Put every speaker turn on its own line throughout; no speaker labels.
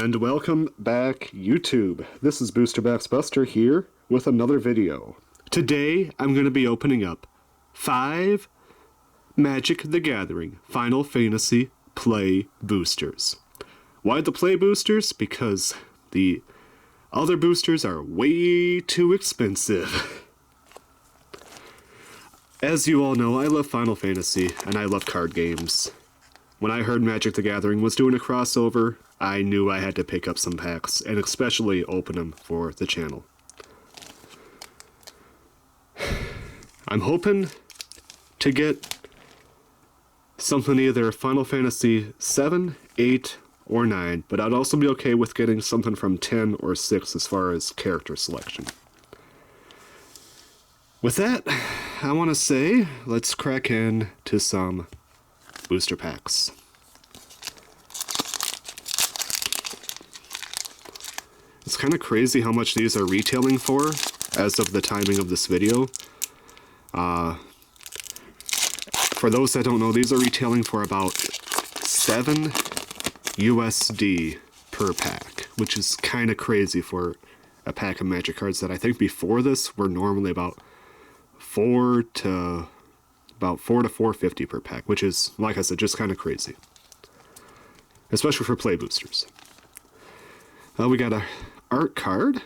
And welcome back, YouTube. This is Boosterbox Buster here with another video. Today, I'm going to be opening up 5 Magic the Gathering Final Fantasy Play Boosters. Why the Play Boosters? Because the other boosters are way too expensive. As you all know, I love Final Fantasy, and I love card games. When I heard Magic the Gathering was doing a crossover, I knew I had to pick up some packs, and especially open them for the channel. I'm hoping to get something either Final Fantasy 7, 8, or 9, but I'd also be okay with getting something from 10 or 6 as far as character selection. With that, I want to say, let's crack in to some booster packs. It's kind of crazy how much these are retailing for as of the timing of this video. For those that don't know, these are retailing for about 7 USD per pack, which is kind of crazy for a pack of Magic cards that I think before this were normally about 4 to 450 per pack, which is, like I said, just kind of crazy, especially for play boosters. We got a art card.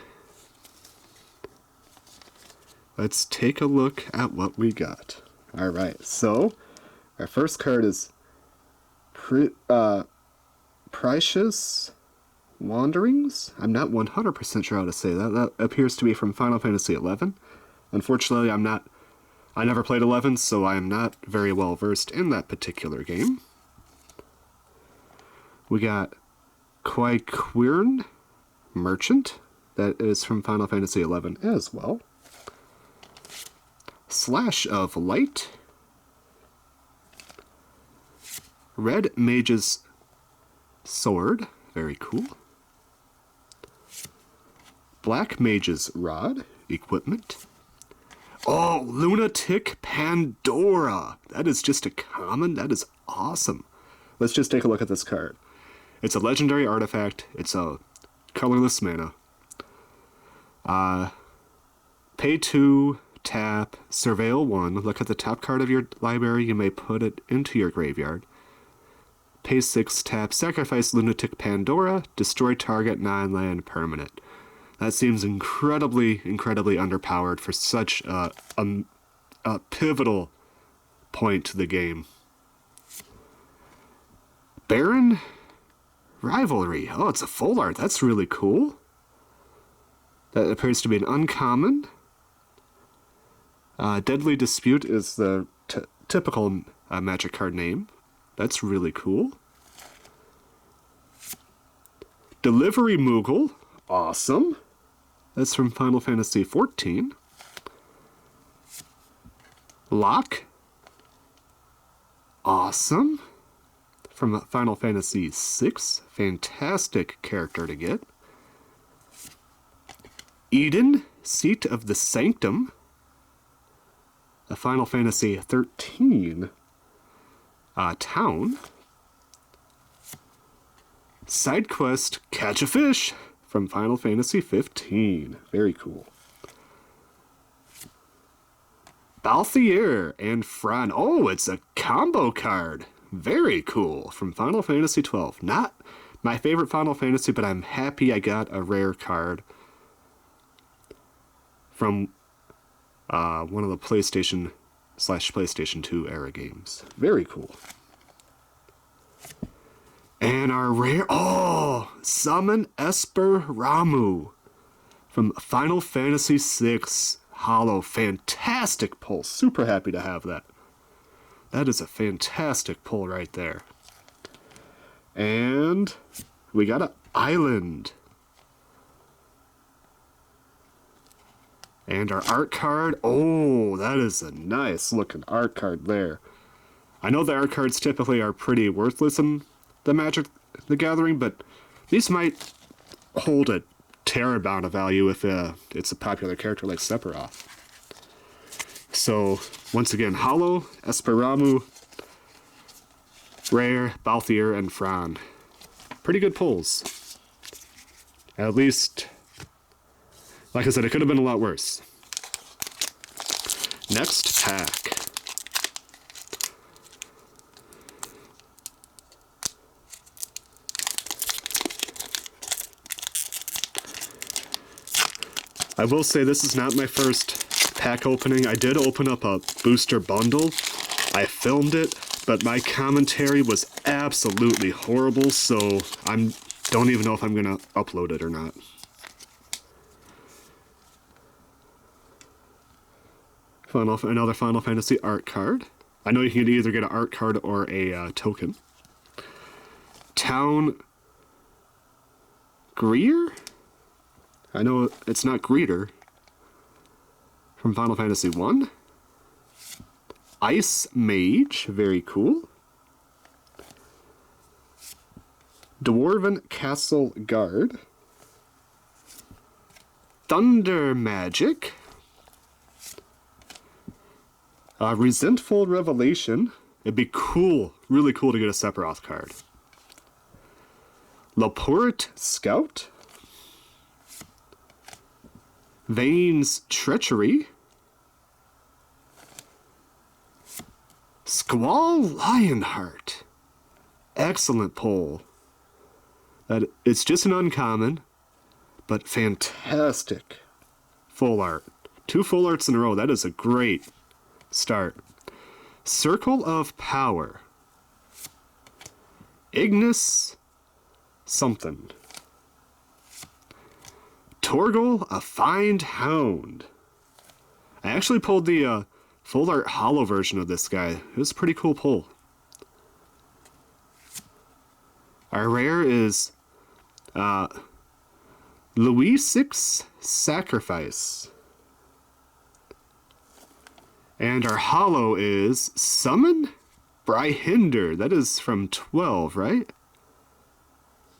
Let's take a look at what we got. All right, so our first card is Precious Wanderings. I'm not 100% sure how to say that. That appears to be from Final Fantasy XI. Unfortunately, I never played 11, so I am not very well versed in that particular game. We got Quirn Merchant. That is from Final Fantasy XI as well. Slash of Light. Red Mage's Sword. Very cool. Black Mage's Rod. Equipment. Oh, Lunatic Pandora! That is just a common. That is awesome. Let's just take a look at this card. It's a legendary artifact. It's a colorless mana. Pay 2, tap, surveil 1. Look at the top card of your library. You may put it into your graveyard. Pay 6, tap, sacrifice Lunatic Pandora. Destroy target non-land permanent. That seems incredibly underpowered for such a pivotal point to the game. Baron Rivalry. Oh, it's a full art. That's really cool. That appears to be an uncommon. Deadly Dispute is the typical Magic card name. That's really cool. Delivery Moogle. Awesome. That's from Final Fantasy XIV. Lock. Awesome. From Final Fantasy VI. Fantastic character to get. Eden, Seat of the Sanctum. A Final Fantasy XIII town. Side quest, Catch a Fish. From Final Fantasy XV. Very cool. Balthier and Fran. Oh, it's a combo card. Very cool. From Final Fantasy XII. Not my favorite Final Fantasy, but I'm happy I got a rare card from one of the PlayStation/PlayStation 2 era games. Very cool. And our rare... Oh! Summon Esper Ramu from Final Fantasy VI Hollow. Fantastic pull. Super happy to have that. That is a fantastic pull right there. And we got an Island. And our art card. Oh, that is a nice looking art card there. I know the art cards typically are pretty worthless in the Magic the Gathering, but these might hold a terabyte amount of value if it's a popular character like Sephiroth. So, once again, Hollow, Esper Ramu, Rare, Balthier, and Fran. Pretty good pulls. At least, like I said, it could have been a lot worse. Next pack. I will say this is not my first pack opening. I did open up a booster bundle. I filmed it, but my commentary was absolutely horrible, so I don't even know if I'm going to upload it or not. Another Final Fantasy art card. I know you can either get an art card or a token. Town Greer? I know it's not Greeter. From Final Fantasy I. Ice Mage, very cool. Dwarven Castle Guard. Thunder Magic. Resentful Revelation. It'd be cool, really cool to get a Sephiroth card. Laporte Scout. Vane's Treachery. Squall Lionheart. Excellent pull. It's just an uncommon, but fantastic full art. 2 full arts in a row. That is a great start. Circle of Power. Ignis something. Torgal, a Find Hound. I actually pulled the full art holo version of this guy. It was a pretty cool pull. Our rare is Louis VI Sacrifice. And our holo is Summon Bryhinder. That is from 12, right?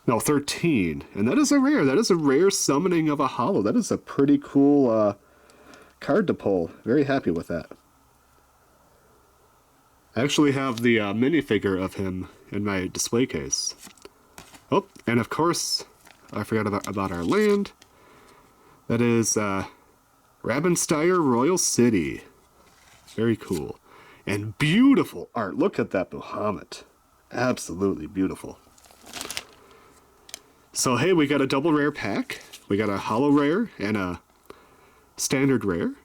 No, 13. And that is a rare. That is a rare summoning of a holo. That is a pretty cool card to pull. Very happy with that. I actually have the minifigure of him in my display case. Oh, and of course, I forgot about our land. That is Rabenstein Royal City. Very cool. And beautiful art. Look at that Bahamut. Absolutely beautiful. So hey, we got a double rare pack. We got a holo rare and a standard rare.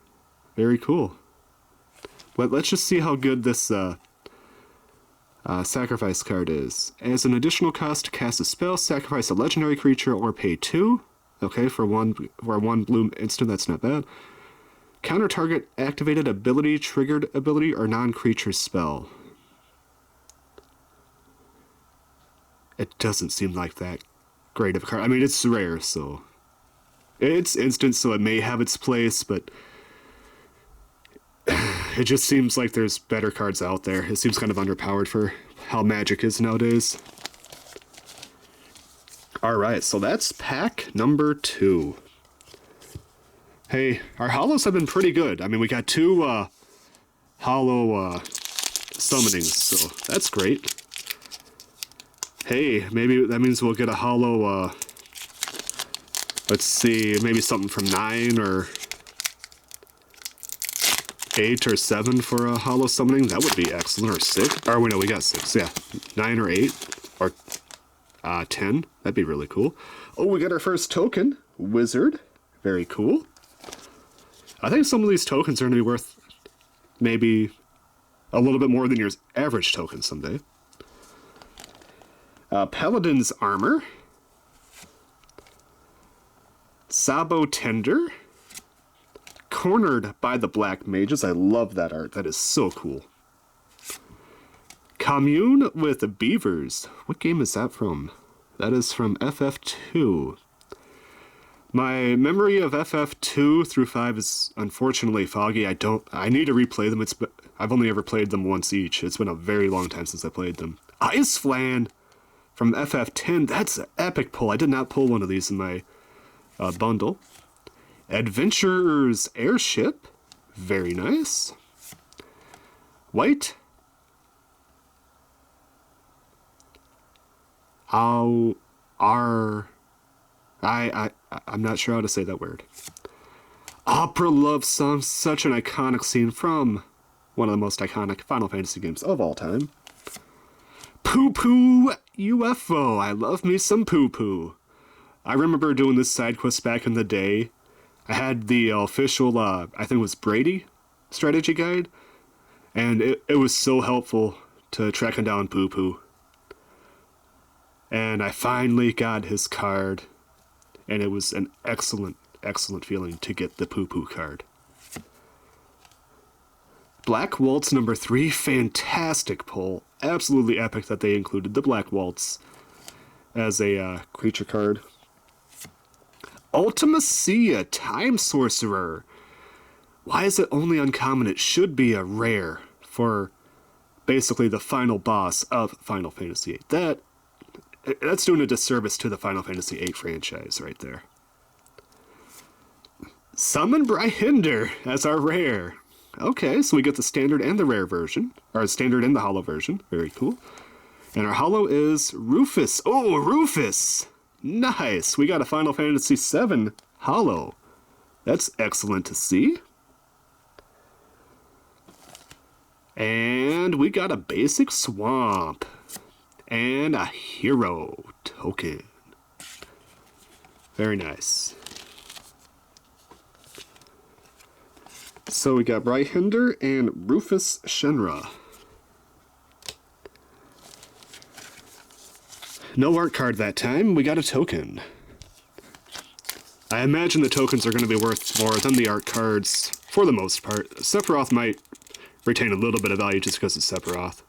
Very cool. But let's just see how good this sacrifice card is. As an additional cost to cast a spell, sacrifice a legendary creature or pay 2. Okay, for one blue instant, that's not bad. Counter target activated ability, triggered ability, or non-creature spell. It doesn't seem like that great of a card. I mean, it's rare, so it's instant, so it may have its place, but it just seems like there's better cards out there. It seems kind of underpowered for how Magic is nowadays. Alright, so that's pack number 2. Hey, our holos have been pretty good. I mean, we got 2 holo summonings, so that's great. Hey, maybe that means we'll get a holo, let's see, maybe something from 9 or 8 or 7 for a holo summoning. That would be excellent. Or 6. Or we know we got 6. Yeah, 9 or 8 or 10. That'd be really cool. Oh, we got our first token, Wizard. Very cool. I think some of these tokens are going to be worth maybe a little bit more than your average token someday. Paladin's Armor. Sabo Tender. Cornered by the Black Mages. I love that art. That is so cool. Commune with Beavers. What game is that from? That is from FF2. My memory of FF2 through 5 is unfortunately foggy. I need to replay them. I've only ever played them once each. It's been a very long time since I played them. Ice Flan from FF10. That's an epic pull. I did not pull one of these in my bundle. Adventurer's Airship. Very nice. White. I'm not sure how to say that word. Opera love song, such an iconic scene from one of the most iconic Final Fantasy games of all time. Poo Poo UFO. I love me some Poo Poo. I remember doing this side quest back in the day. I had the official, I think it was Brady strategy guide, and it was so helpful to tracking down Poo Poo. And I finally got his card, and it was an excellent, excellent feeling to get the Poo Poo card. Black Waltz number 3, fantastic pull. Absolutely epic that they included the Black Waltz as a creature card. Ultimacia, Time Sorcerer. Why is it only uncommon? It should be a rare for basically the final boss of Final Fantasy VIII. That's doing a disservice to the Final Fantasy VIII franchise right there. Summon Bryhinder as our rare. Okay, so we get the standard and the rare version, or standard and the hollow version. Very cool. And our hollow is Rufus. Oh, Rufus! Nice! We got a Final Fantasy VII hollow. That's excellent to see. And we got a basic swamp. And a hero token. Very nice. So we got Bryhinder and Rufus Shenra. No art card that time, we got a token. I imagine the tokens are going to be worth more than the art cards, for the most part. Sephiroth might retain a little bit of value just because it's Sephiroth.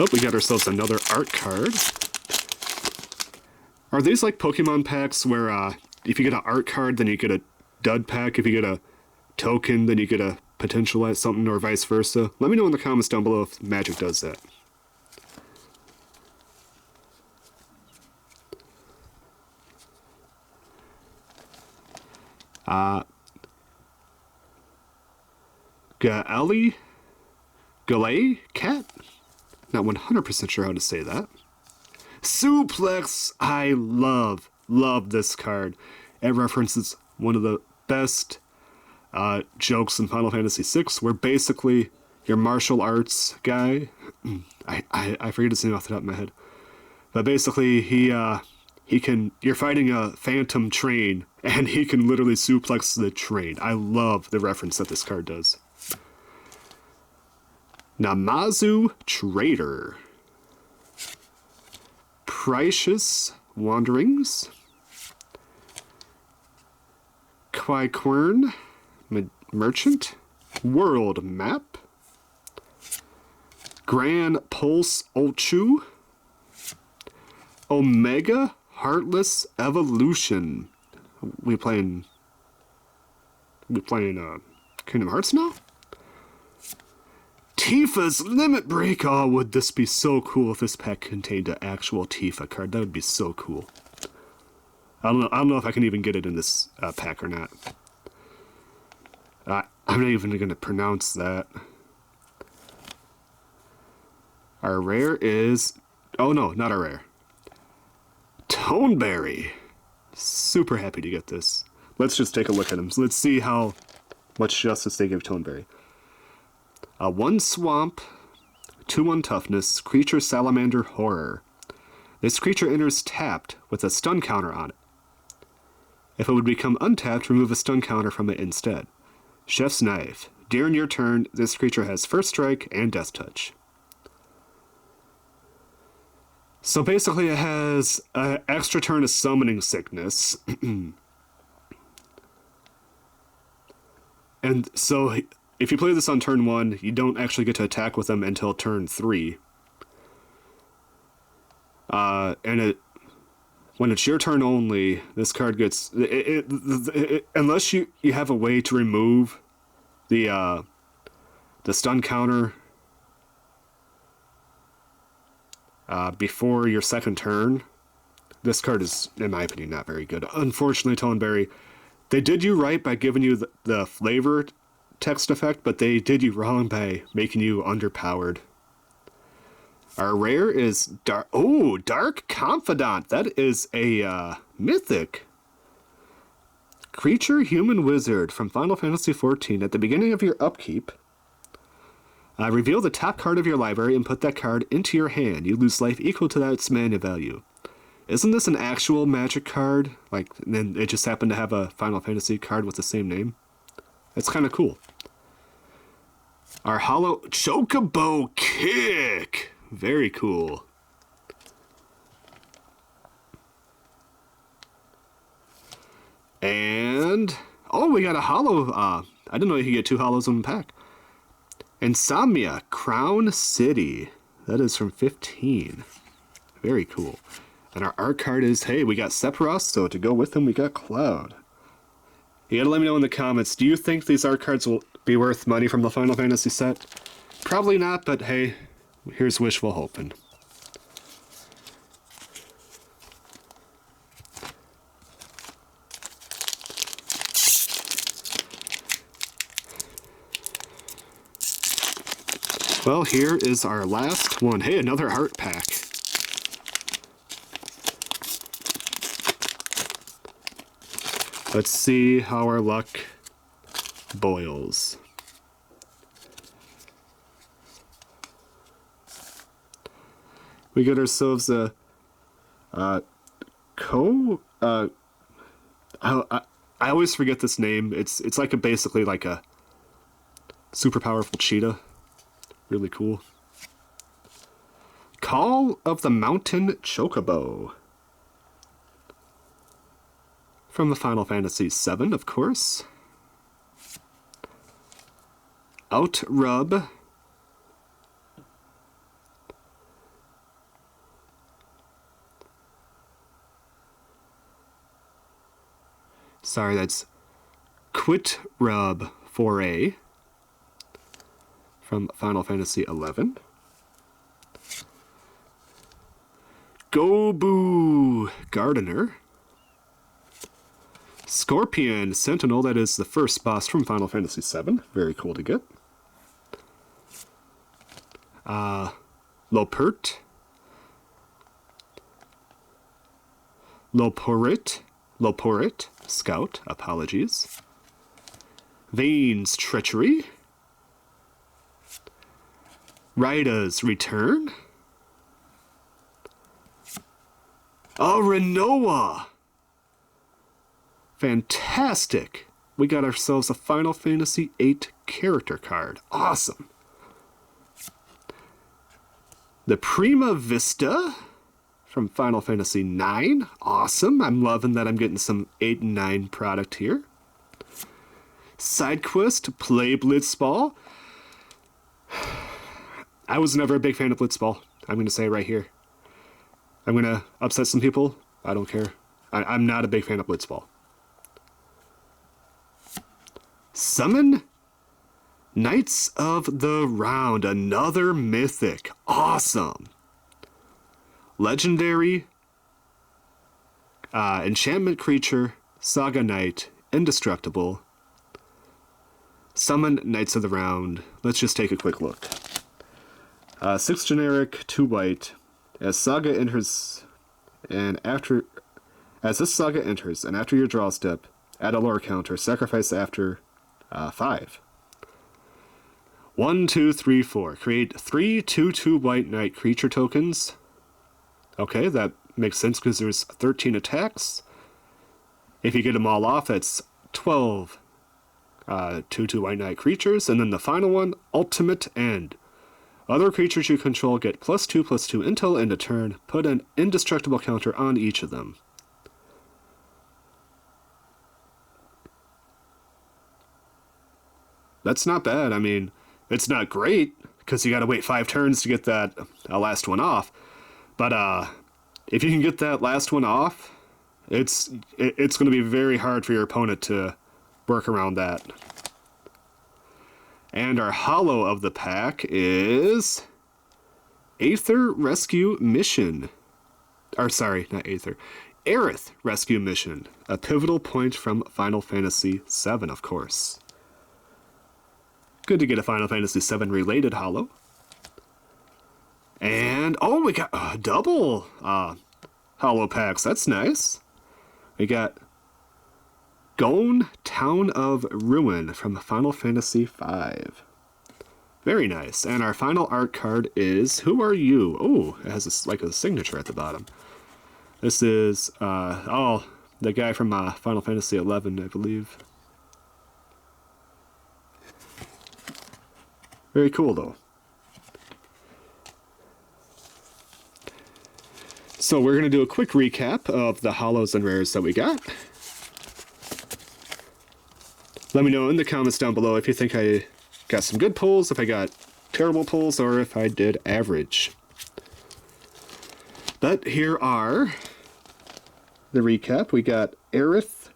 Oh, we got ourselves another art card. Are these like Pokemon packs where if you get an art card, then you get a dud pack? If you get a token, then you get a potentialized something, or vice versa? Let me know in the comments down below if Magic does that. Galay Cat? Not 100% sure how to say that. Suplex! I love this card. It references one of the best jokes in Final Fantasy VI, where basically your martial arts guy, I forget his name off the top of my head, but basically he can, you're fighting a phantom train, and he can literally suplex the train. I love the reference that this card does. Namazu Trader. Precious Wanderings. Quaiquern Merchant. World Map. Grand Pulse Ulchu. Omega Heartless Evolution. We playing Kingdom Hearts now? Tifa's Limit Break. Oh, would this be so cool if this pack contained an actual Tifa card? That would be so cool. I don't know if I can even get it in this pack or not. I'm not even going to pronounce that. Our rare is... Oh no, not our rare. Toneberry. Super happy to get this. Let's just take a look at him. So let's see how much justice they give Toneberry. 1 swamp, 2/1 toughness, creature salamander horror. This creature enters tapped with a stun counter on it. If it would become untapped, remove a stun counter from it instead. Chef's Knife. During your turn, this creature has first strike and death touch. So basically it has an extra turn of summoning sickness. And so if you play this on turn 1, you don't actually get to attack with them until turn 3. And when it's your turn only, this card gets... unless you have a way to remove the stun counter before your second turn, this card is, in my opinion, not very good. Unfortunately, Toneberry, they did you right by giving you the flavor text effect, but they did you wrong by making you underpowered. Our rare is Dark Confidant. That is a mythic. Creature, human, wizard from Final Fantasy XIV. At the beginning of your upkeep, reveal the top card of your library and put that card into your hand. You lose life equal to its mana value. Isn't this an actual Magic card? Like, then it just happened to have a Final Fantasy card with the same name? That's kind of cool. Our Hollow Chocobo Kick. Very cool. And oh, we got a hollow. I didn't know you could get 2 hollows in a pack. Insomnia Crown City. That is from 15. Very cool. And our art card is, hey, we got Sephiroth, so to go with them, we got Cloud. You gotta let me know in the comments, do you think these art cards will be worth money from the Final Fantasy set? Probably not, but hey, here's wishful hoping. Well, here is our last one. Hey, another art pack. Let's see how our luck boils. We get ourselves a I always forget this name. It's like basically like a super powerful cheetah. Really cool. Call of the Mountain Chocobo. From the Final Fantasy VII, of course. Outrub. Sorry, that's Quit Rub 4A. From Final Fantasy XI. Gobu Gardener. Scorpion Sentinel, that is the first boss from Final Fantasy VII. Very cool to get. Lopert. Loporit. Scout, apologies. Vane's Treachery. Raida's Return. Oh, Renoa! Fantastic! We got ourselves a Final Fantasy VIII character card. Awesome! The Prima Vista from Final Fantasy IX. Awesome! I'm loving that I'm getting some 8 and 9 product here. Side quest, Play Blitzball. I was never a big fan of Blitzball. I'm going to say it right here. I'm going to upset some people. I don't care. I'm not a big fan of Blitzball. Summon Knights of the Round. Another mythic. Awesome. Legendary. Enchantment creature. Saga Knight. Indestructible. Summon Knights of the Round. Let's just take a quick look. 6 generic, 2 white. As this saga enters, and after your draw step, add a lore counter. Sacrifice after 5. 1, 2, 3, 4. Create 3 2/2 white knight creature tokens. Okay, that makes sense because there's 13 attacks. If you get them all off, that's 12 2/2 white knight creatures. And then the final one, Ultimate End. Other creatures you control get +2/+2 until end of turn. Put an indestructible counter on each of them. That's not bad. I mean, it's not great because you got to wait 5 turns to get that last one off. But if you can get that last one off, it's going to be very hard for your opponent to work around that. And our hollow of the pack is Aether Rescue Mission. Or sorry, not Aether. Aerith Rescue Mission. A pivotal point from Final Fantasy VII, of course. Good to get a Final Fantasy VII related hollow. And, oh, we got a double hollow packs. That's nice. We got Gone Town of Ruin from Final Fantasy V. Very nice. And our final art card is Who Are You? Oh, it has like a signature at the bottom. This is, the guy from Final Fantasy XI, I believe. Very cool, though. So we're going to do a quick recap of the hollows and rares that we got. Let me know in the comments down below if you think I got some good pulls, if I got terrible pulls, or if I did average. But here are the recap. We got Aerith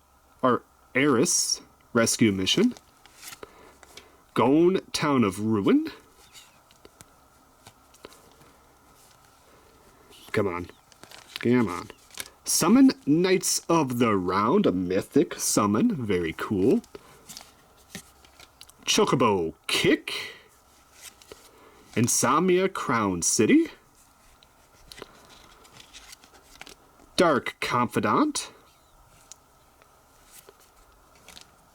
Rescue Mission, Gone Town of Ruin. Come on. Come on. Summon Knights of the Round, a mythic summon. Very cool. Chocobo Kick. Insomnia Crown City. Dark Confidant.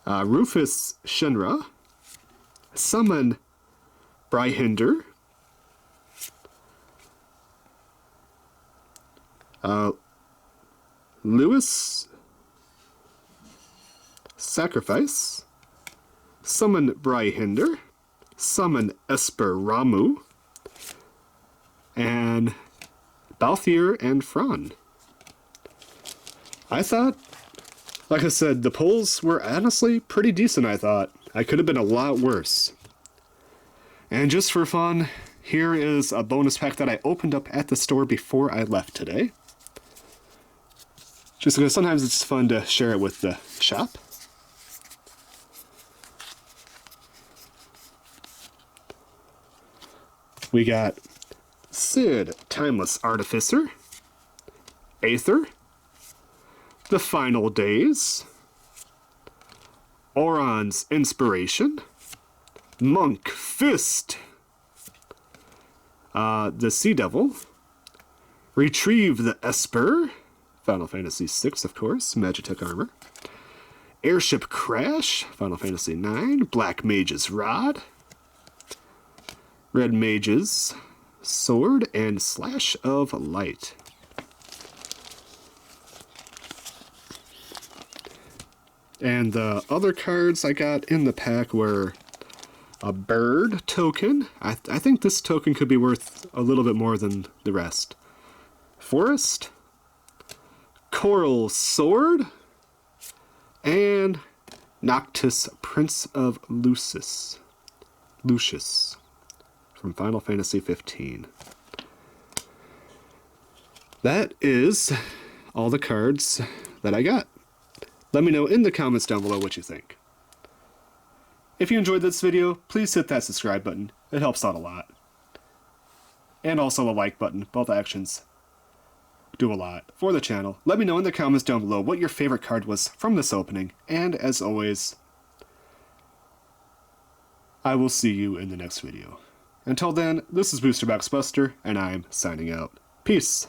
Rufus Shinra. Summon Bryhinder. Lewis Sacrifice. Summon Bryhinder. Summon Esper Ramu. And Balthier and Fran. I thought, like I said, the pulls were honestly pretty decent, I thought. I could have been a lot worse. And just for fun, here is a bonus pack that I opened up at the store before I left today. Just because sometimes it's fun to share it with the shop. We got Sid, Timeless Artificer, Aether, The Final Days, Oron's Inspiration, Monk Fist, the Sea Devil, Retrieve the Esper, Final Fantasy VI, of course, Magitech Armor, Airship Crash, Final Fantasy IX, Black Mage's Rod, Red Mage's Sword, and Slash of Light. And the other cards I got in the pack were a bird token. I think this token could be worth a little bit more than the rest. Forest, Coral Sword, and Noctis, Prince of Lucius from Final Fantasy 15. That is all the cards that I got. Let me know in the comments down below what you think. If you enjoyed this video, please hit that subscribe button. It helps out a lot. And also the like button. Both actions do a lot for the channel. Let me know in the comments down below what your favorite card was from this opening. And as always, I will see you in the next video. Until then, this is Booster Box Buster, and I'm signing out. Peace!